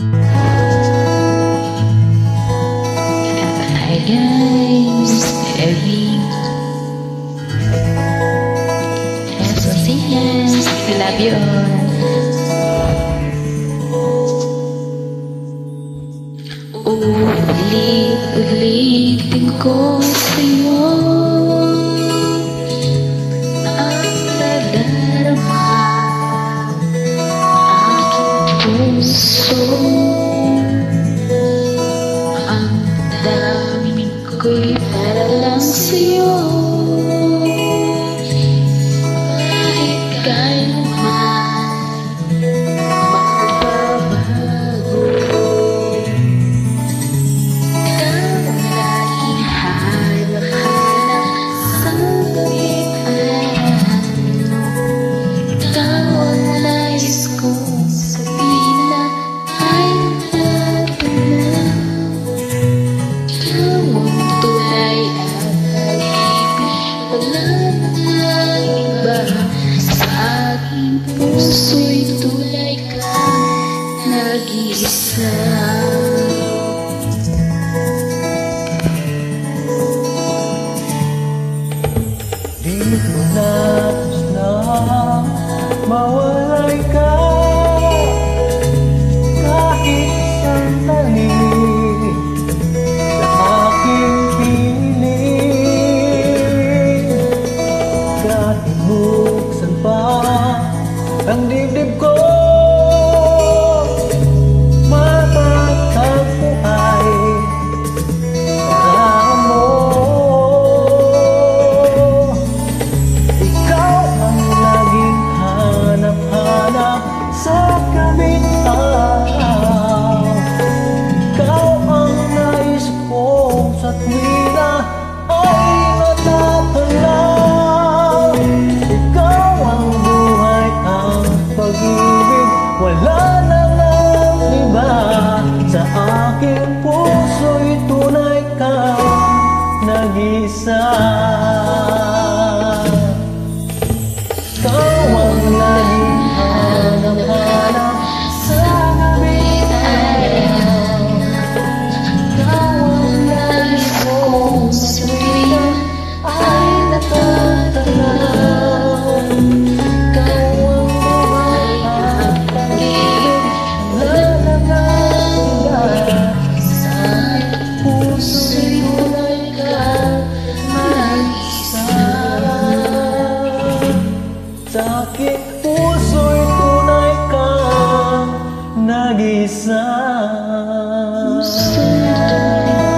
Hi guys, Evie. Yes, I love you all. Ulit-ulitin ko sa'yo ang nadarama aking puso. Ang daming ko'y para lang sa'yo. Kahit kailanman magbabago, ikaw ang laging hanap-hanap sa kawitan. Ikaw ang nais kong sabihin na ay nagpapala. Ikaw ang tulay at pag-ibig, wala nang iba. Sa aking puso'y tulay ka, nag-iisa. Di ko nais na mawalay ka kahit sandali sa aking piling. Kahit buksan pa ang dibdib ko, matatagpo ay parang mo. Ikaw ang laging hanap-hanap sa kabitaw. Ikaw ang nais ko sa tuwina ay natatanaw. Ikaw ang buhay, ang pag-ibig, wala na nang iba. Sa aking puso'y tunay ka, nag-isa. Ikaw ang laging hanap-hanap sa kabitaw. Ikaw ang nais kong sa tuwina ay natatanaw. Ikaw ang buhay at pag-ibig, wala na nang iba. Sa aking puso'y tunay ka, nag-isa. Sa aking puso'y tunay kang nag-isa. Puso'y tunay